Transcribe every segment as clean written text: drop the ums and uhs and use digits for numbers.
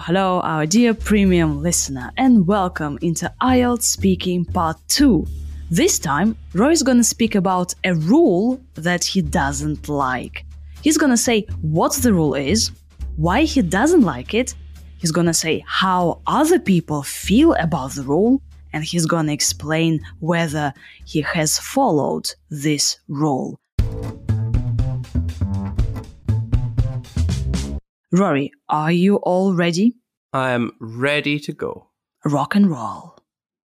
Hello, our dear premium listener, and welcome into IELTS Speaking Part 2. This time, Rory's gonna speak about a rule that he doesn't like. He's gonna say what the rule is, why he doesn't like it, he's gonna say how other people feel about the rule, and he's gonna explain whether he has followed this rule. Rory, are you all ready? I'm ready to go. Rock and roll.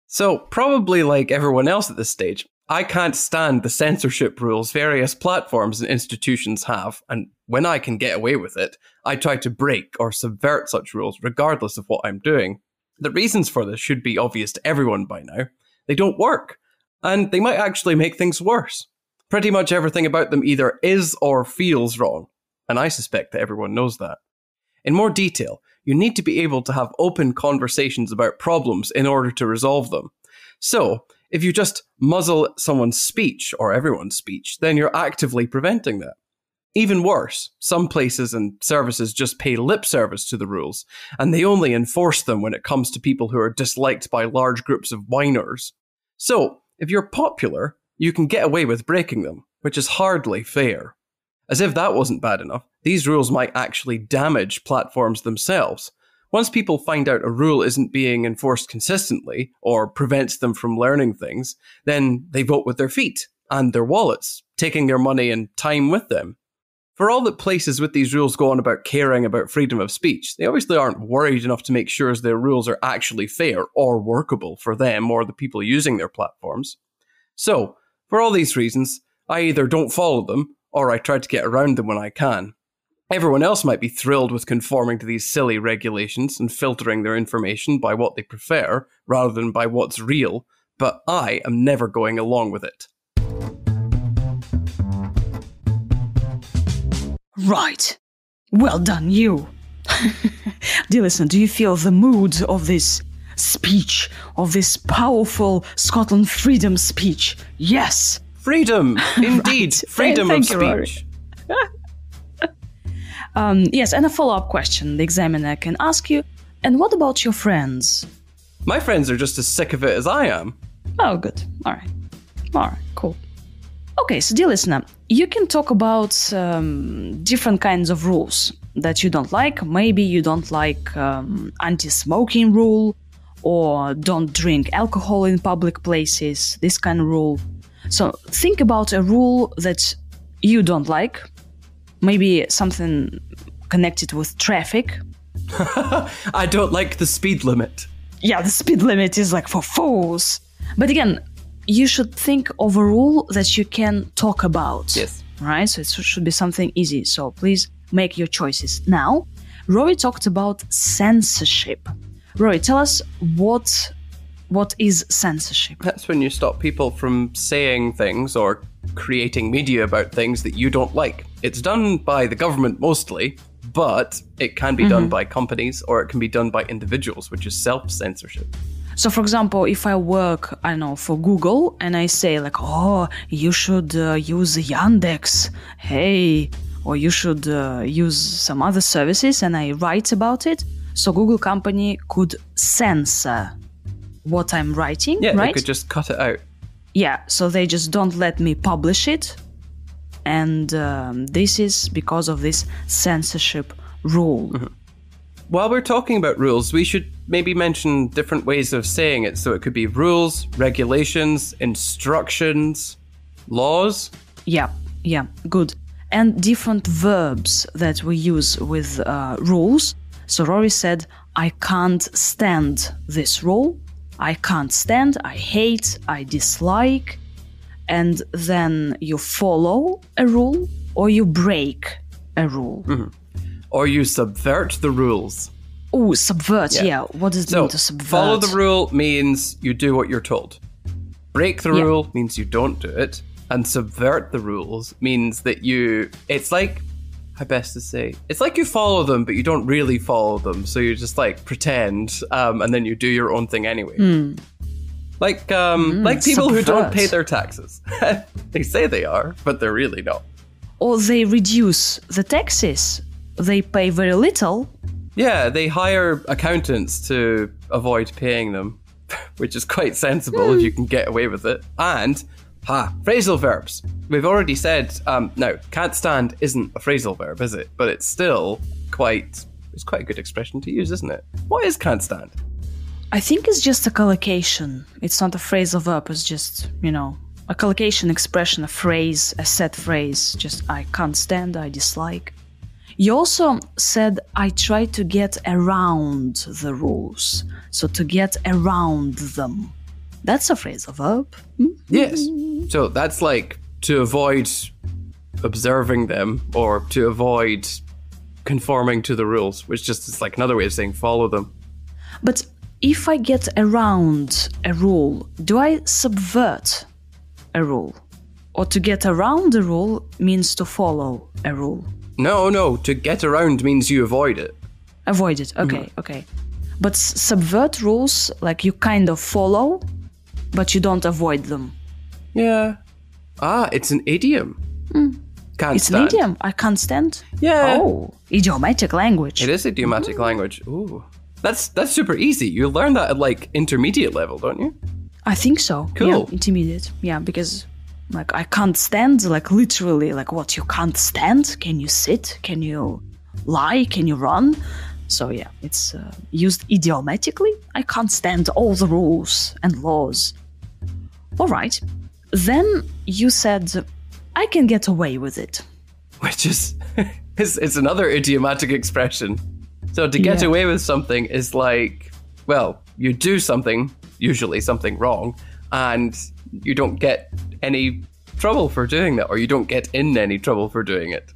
So, probably like everyone else at this stage, I can't stand the censorship rules various platforms and institutions have, and when I can get away with it, I try to break or subvert such rules regardless of what I'm doing. The reasons for this should be obvious to everyone by now. They don't work, and they might actually make things worse. Pretty much everything about them either is or feels wrong, and I suspect that everyone knows that. In more detail, you need to be able to have open conversations about problems in order to resolve them. So, if you just muzzle someone's speech, or everyone's speech, then you're actively preventing that. Even worse, some places and services just pay lip service to the rules, and they only enforce them when it comes to people who are disliked by large groups of whiners. So, if you're popular, you can get away with breaking them, which is hardly fair. As if that wasn't bad enough, these rules might actually damage platforms themselves. Once people find out a rule isn't being enforced consistently, or prevents them from learning things, then they vote with their feet and their wallets, taking their money and time with them. For all that places with these rules go on about caring about freedom of speech, they obviously aren't worried enough to make sure their rules are actually fair or workable for them or the people using their platforms. So, for all these reasons, I either don't follow them, or I try to get around them when I can. Everyone else might be thrilled with conforming to these silly regulations and filtering their information by what they prefer rather than by what's real, but I am never going along with it. Right. Well done, you. Dear listener, do you feel the mood of this speech, of this powerful Scotland freedom speech? Yes. Freedom, indeed. Right. Freedom Thank of you, speech. Yes, and a follow-up question the examiner can ask you. And what about your friends? My friends are just as sick of it as I am. Oh, good. All right, cool. Okay, so dear listener, you can talk about different kinds of rules that you don't like. Maybe you don't like anti-smoking rule, or don't drink alcohol in public places, this kind of rule. So think about a rule that you don't like, maybe something connected with traffic. I don't like the speed limit. Yeah, the speed limit is like for fools. But again, you should think of a rule that you can talk about. Yes. Right? So it should be something easy. So please make your choices. Now, Rory talked about censorship. Rory, tell us what is censorship? That's when you stop people from saying things or creating media about things that you don't like. It's done by the government mostly, but it can be done by companies or it can be done by individuals, which is self-censorship. So, for example, if I work, I don't know, for Google and I say like, oh, you should use Yandex, hey, or you should use some other services, and I write about it, so Google company could censor what I'm writing, yeah, right? They could just cut it out. Yeah, so they just don't let me publish it. And this is because of this censorship rule. Mm-hmm. While we're talking about rules, we should maybe mention different ways of saying it. So it could be rules, regulations, instructions, laws. Yeah, good. And different verbs that we use with rules. So Rory said, I can't stand this rule. I can't stand, I hate, I dislike. And then you follow a rule or you break a rule. Mm-hmm. Or you subvert the rules. Oh, subvert, yeah. What does it mean to subvert? Follow the rule means you do what you're told. Break the rule means you don't do it. And subvert the rules means that it's like, how best to say? It's like you follow them, but you don't really follow them. So you just like pretend, and then you do your own thing anyway. Like people who don't pay their taxes. They say they are, but they're really not. Or they reduce the taxes. They pay very little. Yeah, they hire accountants to avoid paying them, which is quite sensible if you can get away with it. And, phrasal verbs. We've already said, no, can't stand isn't a phrasal verb, is it? But it's still it's quite a good expression to use, isn't it? What is can't stand? I think it's just a collocation. It's not a phrasal verb, it's just, a collocation expression, a phrase, a set phrase. Just, I can't stand, I dislike. You also said, I try to get around the rules. So to get around them. That's a phrasal verb. Yes. So that's like to avoid observing them or to avoid conforming to the rules, which just is like another way of saying follow them. But if I get around a rule, do I subvert a rule? Or to get around a rule means to follow a rule? No. To get around means you avoid it. Avoid it. Okay. But subvert rules, like you kind of follow, but you don't avoid them. Yeah. It's an idiom. Can't it's stand. An idiom. I can't stand. Yeah. Oh, idiomatic language. It is idiomatic language. Ooh. That's super easy. You learn that at like intermediate level, don't you? I think so. Cool. Yeah, intermediate. Yeah, because like I can't stand, like literally, like what, you can't stand? Can you sit? Can you lie? Can you run? So yeah, it's used idiomatically. I can't stand all the rules and laws. All right. Then you said, I can get away with it. Which is, it's another idiomatic expression. So to get away with something is like, well, you do something, usually something wrong, and you don't get any trouble for doing that, or you don't get in any trouble for doing it.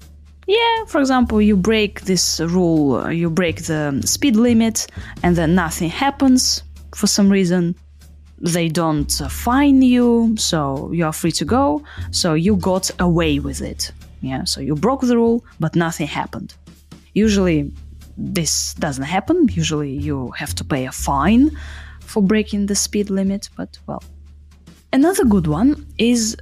Yeah, for example, you break this rule, you break the speed limit, and then nothing happens for some reason. They don't fine you, so you are free to go. So you got away with it. Yeah, so you broke the rule, but nothing happened. Usually this doesn't happen. Usually you have to pay a fine for breaking the speed limit, but well. Another good one is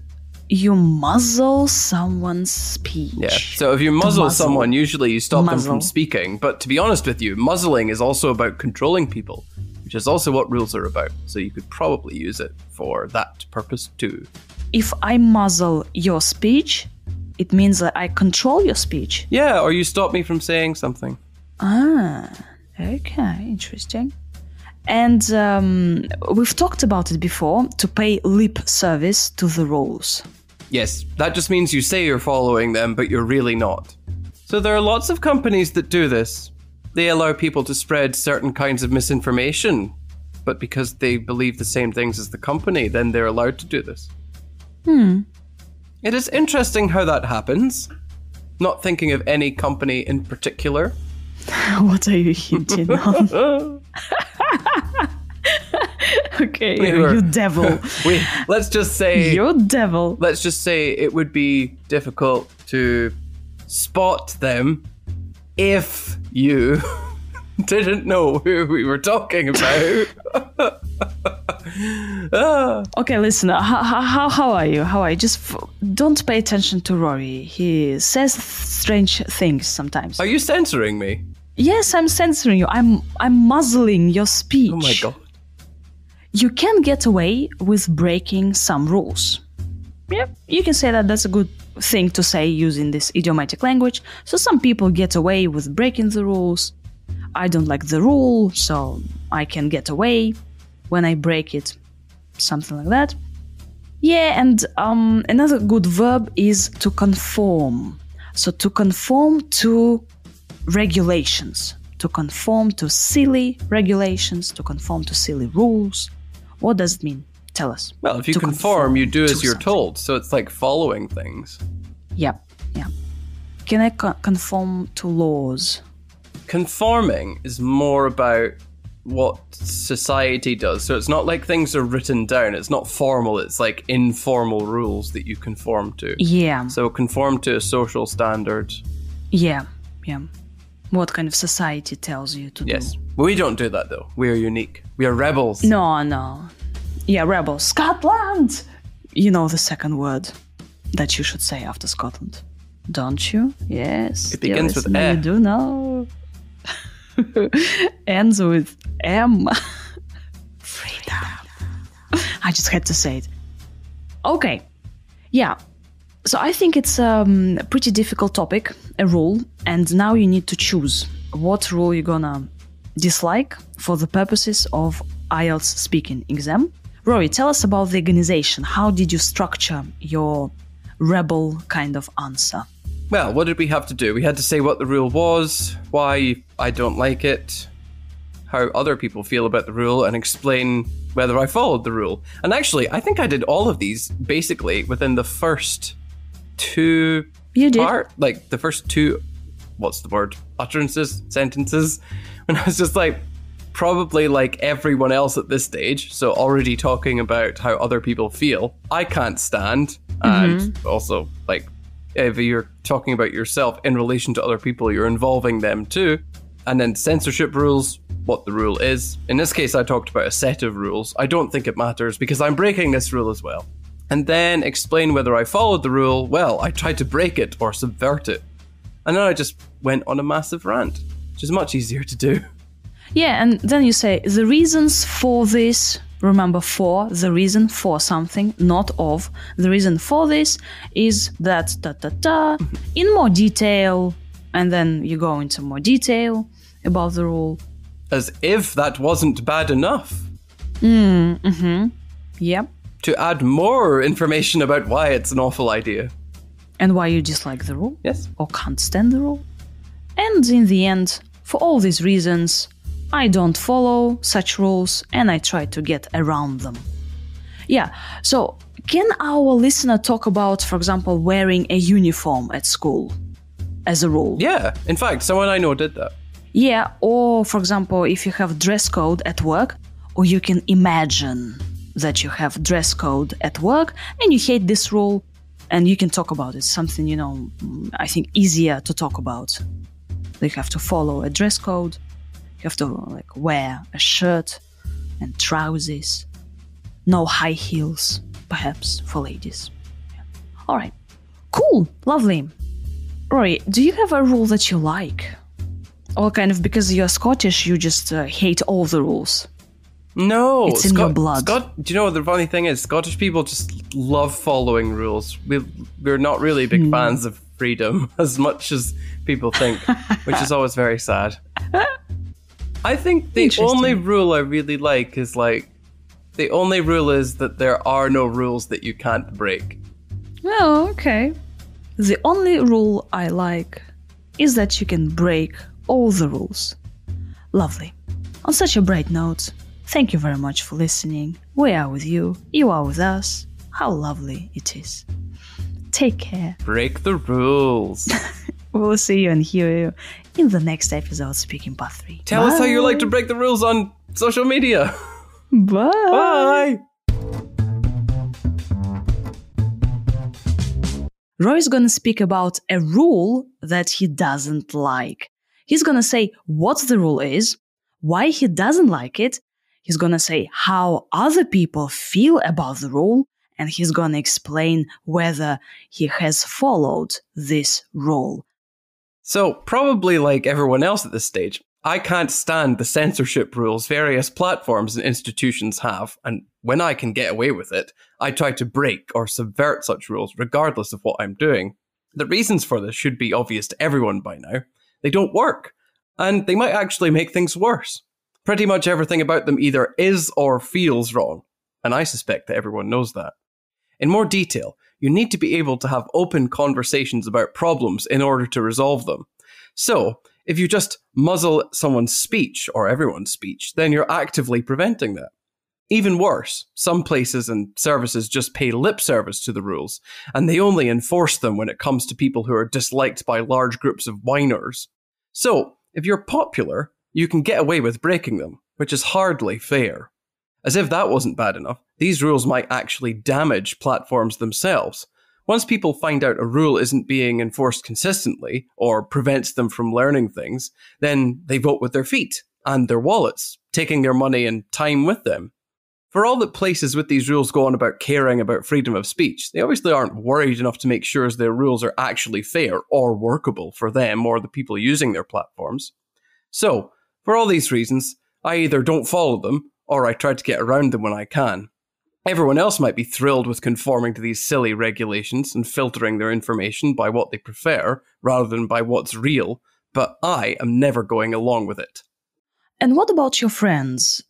you muzzle someone's speech. Yeah, so if you muzzle someone, usually you stop them from speaking. But to be honest with you, muzzling is also about controlling people, which is also what rules are about. So you could probably use it for that purpose too. If I muzzle your speech, it means that I control your speech. Yeah, or you stop me from saying something. Okay, interesting. And we've talked about it before, to pay lip service to the rules. Yes, that just means you say you're following them, but you're really not. So there are lots of companies that do this. They allow people to spread certain kinds of misinformation, but because they believe the same things as the company, then they're allowed to do this. It is interesting how that happens. Not thinking of any company in particular. What are you hinting on? Okay, you devil. Let's just say... You devil. Let's just say it would be difficult to spot them if you didn't know who we were talking about. Okay, listen, how are you? How are you? Just don't pay attention to Rory. He says strange things sometimes. Are you censoring me? Yes, I'm censoring you. I'm muzzling your speech. Oh my god. You can get away with breaking some rules. Yeah, you can say that that's a good thing to say using this idiomatic language. So some people get away with breaking the rules. I don't like the rule, so I can get away when I break it. Something like that. Yeah, and another good verb is to conform. So to conform to regulations. To conform to silly regulations, to conform to silly rules. What does it mean? Tell us. Well, if you conform, you do as you're told. So it's like following things. Yeah. Can I conform to laws? Conforming is more about what society does. So it's not like things are written down. It's not formal. It's like informal rules that you conform to. Yeah. So conform to a social standard. Yeah. What kind of society tells you to do. Yes. We don't do that, though. We are unique. We are rebels. No. Yeah, rebels. Scotland! You know the second word that you should say after Scotland. don't you? Yes. It begins with You E. do know. Ends with M. Freedom. I just had to say it. Okay. Yeah. So I think it's a pretty difficult topic, a rule, and now you need to choose what rule you're gonna dislike for the purposes of IELTS speaking exam. Rory, tell us about the organization. How did you structure your rebel kind of answer? Well, what did we have to do? We had to say what the rule was, why I don't like it, how other people feel about the rule, and explain whether I followed the rule. And actually, I think I did all of these basically within the first two the first two, sentences, when I was just like, probably like everyone else at this stage, so already talking about how other people feel, I can't stand, and also like, if you're talking about yourself in relation to other people, you're involving them too. And then censorship rules, what the rule is. In this case, I talked about a set of rules. I don't think it matters because I'm breaking this rule as well. And then explain whether I followed the rule. Well, I tried to break it or subvert it. And then I just went on a massive rant, which is much easier to do. Yeah, and then you say the reasons for this. Remember, for, the reason for something, not of. The reason for this is that, in more detail, and then you go into more detail about the rule. As if that wasn't bad enough. Yep. To add more information about why it's an awful idea. And why you dislike the rule. Yes. Or can't stand the rule. And in the end, for all these reasons, I don't follow such rules and I try to get around them. Yeah, so can our listener talk about, for example, wearing a uniform at school as a rule? Yeah, in fact, someone I know did that. Yeah, or for example, if you have dress code at work, or you can imagine that you have dress code at work and you hate this rule and you can talk about it. Something, I think easier to talk about. You have to follow a dress code. You have to wear a shirt and trousers. No high heels, perhaps, for ladies. Yeah. All right. Cool. Lovely. Rory, do you have a rule that you like? Or kind of because you're Scottish, you just hate all the rules? No. It's in your blood. Do you know what the funny thing is? Scottish people just love following rules. We're not really big fans of freedom as much as people think, which is always very sad. I think the only rule I really like is the only rule is that there are no rules that you can't break. Oh, okay. The only rule I like is that you can break all the rules. Lovely. On such a bright note, thank you very much for listening. We are with you. You are with us. How lovely it is. Take care. Break the rules. We'll see you and hear you in the next episode, Speaking Part 3. Tell us how you like to break the rules on social media. Bye. Bye. Roy's gonna speak about a rule that he doesn't like. He's gonna say what the rule is, why he doesn't like it. He's gonna say how other people feel about the rule, and he's gonna explain whether he has followed this rule. So, probably like everyone else at this stage, I can't stand the censorship rules various platforms and institutions have, and when I can get away with it, I try to break or subvert such rules regardless of what I'm doing. The reasons for this should be obvious to everyone by now. They don't work, and they might actually make things worse. Pretty much everything about them either is or feels wrong, and I suspect that everyone knows that. In more detail, you need to be able to have open conversations about problems in order to resolve them. So, if you just muzzle someone's speech, or everyone's speech, then you're actively preventing that. Even worse, some places and services just pay lip service to the rules, and they only enforce them when it comes to people who are disliked by large groups of whiners. So, if you're popular, you can get away with breaking them, which is hardly fair. As if that wasn't bad enough, these rules might actually damage platforms themselves. Once people find out a rule isn't being enforced consistently, or prevents them from learning things, then they vote with their feet and their wallets, taking their money and time with them. For all that places with these rules go on about caring about freedom of speech, they obviously aren't worried enough to make sure their rules are actually fair or workable for them or the people using their platforms. So, for all these reasons, I either don't follow them, or I try to get around them when I can. Everyone else might be thrilled with conforming to these silly regulations and filtering their information by what they prefer, rather than by what's real, but I am never going along with it. And what about your friends?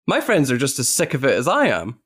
My friends are just as sick of it as I am.